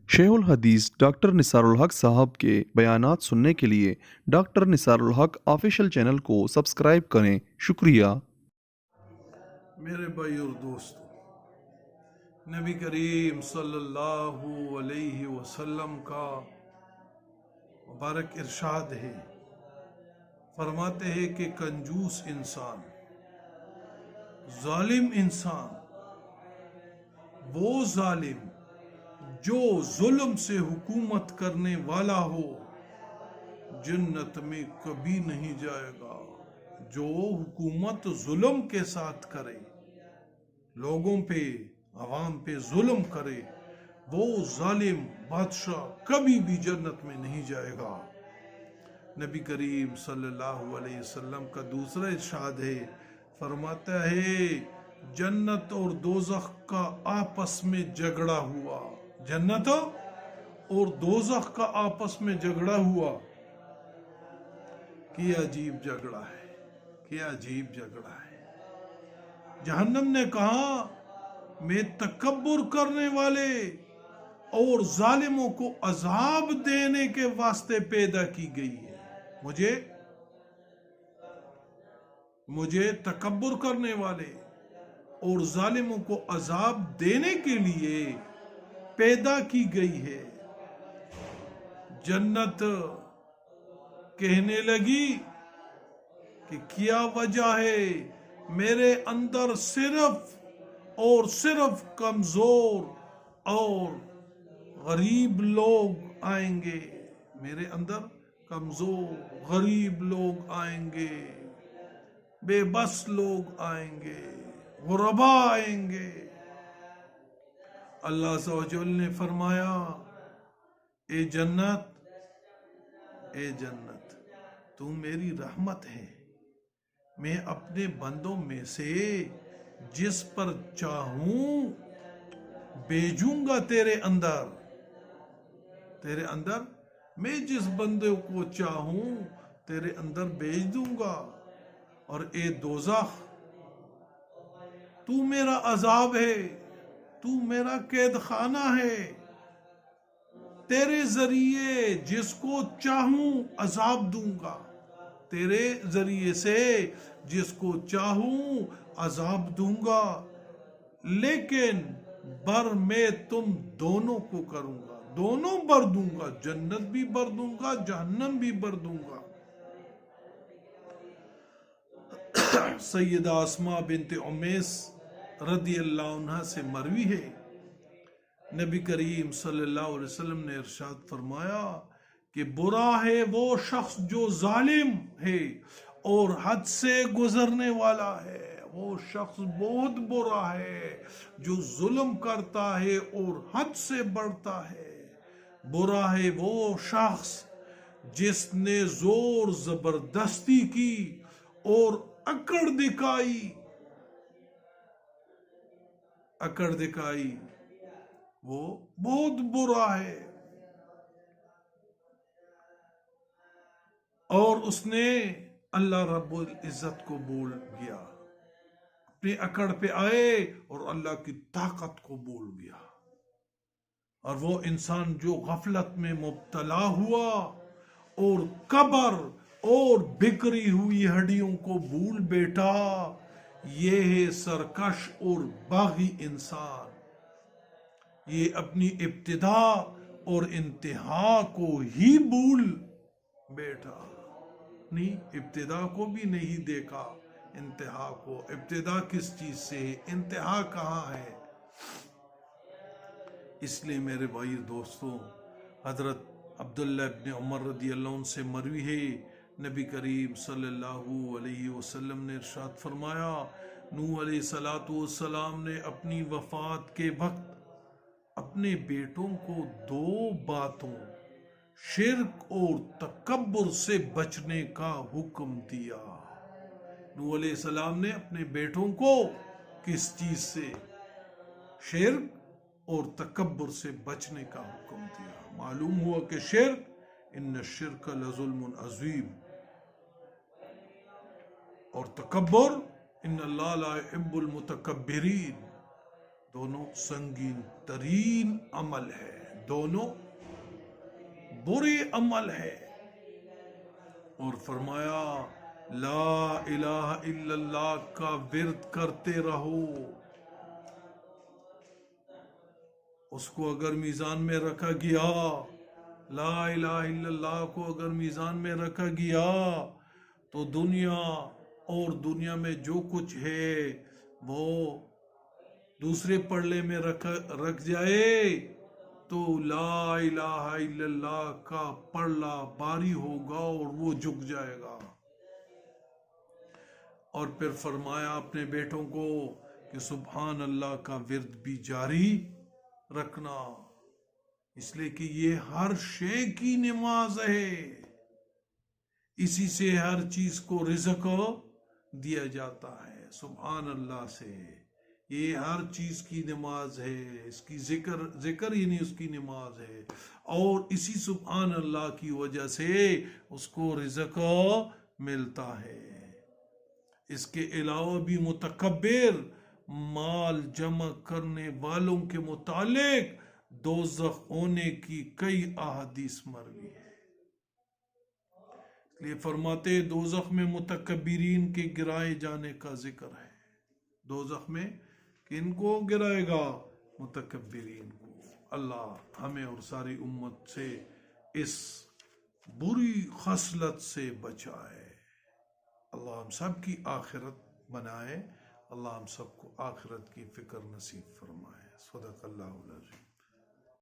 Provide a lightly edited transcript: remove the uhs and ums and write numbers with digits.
شیخ الحدیث ڈاکٹر نثار الحق صاحب کے بیانات سننے کے لیے ڈاکٹر نثار الحق آفیشیل چینل کو سبسکرائب کریں۔ شکریہ۔ میرے بھائی اور دوستو، نبی کریم صلی اللہ علیہ وسلم کا مبارک ارشاد ہے، فرماتے ہیں کہ کنجوس انسان، ظالم انسان، وہ ظالم جو ظلم سے حکومت کرنے والا ہو جنت میں کبھی نہیں جائے گا۔ جو حکومت ظلم کے ساتھ کرے، لوگوں پہ، عوام پہ ظلم کرے، وہ ظالم بادشاہ کبھی بھی جنت میں نہیں جائے گا۔ نبی کریم صلی اللہ علیہ وسلم کا دوسرا ارشاد ہے، فرماتا ہے جنت اور دوزخ کا آپس میں جھگڑا ہوا، جنت اور دوزخ کا آپس میں جھگڑا ہوا۔ کیا عجیب جھگڑا ہے، کیا عجیب جھگڑا ہے۔ جہنم نے کہا میں تکبر کرنے والے اور ظالموں کو عذاب دینے کے واسطے پیدا کی گئی ہے۔ مجھے تکبر کرنے والے اور ظالموں کو عذاب دینے کے لیے پیدا کی گئی ہے۔ جنت کہنے لگی کہ کیا وجہ ہے، میرے اندر صرف اور صرف کمزور اور غریب لوگ آئیں گے، میرے اندر کمزور غریب لوگ آئیں گے، بے بس لوگ آئیں گے، غربا آئیں گے۔ اللہ عز و جل نے فرمایا اے جنت تو میری رحمت ہے، میں اپنے بندوں میں سے جس پر چاہوں بھیجوں گا تیرے اندر میں جس بندے کو چاہوں تیرے اندر بھیج دوں گا۔ اور اے دوزخ، تو میرا عذاب ہے، تو میرا قید خانہ ہے، تیرے ذریعے جس کو چاہوں عذاب دوں گا، تیرے ذریعے سے جس کو چاہوں عذاب دوں گا، لیکن بر میں تم دونوں کو کروں گا، دونوں بر دوں گا، جنت بھی بر دوں گا، جہنم بھی بر دوں گا۔ سیدہ اسماء بنت امیس رضی اللہ عنہ سے مروی ہے، نبی کریم صلی اللہ علیہ وسلم نے ارشاد فرمایا کہ برا ہے وہ شخص جو ظالم ہے اور حد سے گزرنے والا ہے، وہ شخص بہت برا ہے جو ظلم کرتا ہے اور حد سے بڑھتا ہے۔ برا ہے وہ شخص جس نے زور زبردستی کی اور اکڑ دکھائی، وہ بہت برا ہے۔ اور اس نے اللہ رب العزت کو بھول گیا، اپنے اکڑ پہ آئے اور اللہ کی طاقت کو بھول گیا۔ اور وہ انسان جو غفلت میں مبتلا ہوا اور قبر اور بکھری ہوئی ہڈیوں کو بھول بیٹھا، یہ ہے سرکش اور باغی انسان۔ یہ اپنی ابتدا اور انتہا کو ہی بھول بیٹھا، نہیں ابتدا کو بھی نہیں دیکھا، انتہا کو۔ ابتدا کس چیز سے ہے، انتہا کہاں ہے؟ اس لیے میرے بھائی دوستوں، حضرت عبداللہ ابن عمر رضی اللہ عنہ سے مروی ہے، نبی کریم صلی اللہ علیہ وسلم نے ارشاد فرمایا، نوح علیہ السلام نے اپنی وفات کے وقت اپنے بیٹوں کو دو باتوں، شرک اور تکبر سے بچنے کا حکم دیا۔ نوح علیہ السلام نے اپنے بیٹوں کو کس چیز سے؟ شرک اور تکبر سے بچنے کا حکم دیا۔ معلوم ہوا کہ شرک، ان الشرک لظلم عظیم، اور تکبر، ان اللہ لا يحب المتکبرین، دونوں سنگین ترین عمل ہے، دونوں برے عمل ہے، اور فرمایا لا الہ الا اللہ کا ورد کرتے رہو. اس کو اگر میزان میں رکھا گیا، لا الہ الا اللہ کو اگر میزان میں رکھا گیا تو دنیا اور دنیا میں جو کچھ ہے وہ دوسرے پلڑے میں رکھ جائے تو لا الہ الا اللہ کا پلڑا بھاری ہوگا اور وہ جھک جائے گا. اور پھر فرمایا اپنے بیٹوں کو کہ سبحان اللہ کا ورد بھی جاری رکھنا، اس لیے کہ یہ ہر شے کی نماز ہے، اسی سے ہر چیز کو رزق دیا جاتا ہے. سبحان اللہ سے یہ ہر چیز کی نماز ہے، اس کی ذکر ہی نہیں، اس کی نماز ہے، اور اسی سبحان اللہ کی وجہ سے اس کو رزق ملتا ہے. اس کے علاوہ بھی متکبر مال جمع کرنے والوں کے متعلق دوزخ ہونے کی کئی احادیث مروی ہے. اس لیے فرماتے دوزخ میں متکبرین کے گرائے جانے کا ذکر ہے. دوزخ میں کن کو گرائے گا؟ متکبرین کو. اللہ ہمیں اور ساری امت سے اس بری خصلت سے بچائے. اللہ ہم سب کی آخرت بنائے، اللہ ہم سب کو آخرت کی فکر نصیب فرمائے. صدق اللہ العظیم.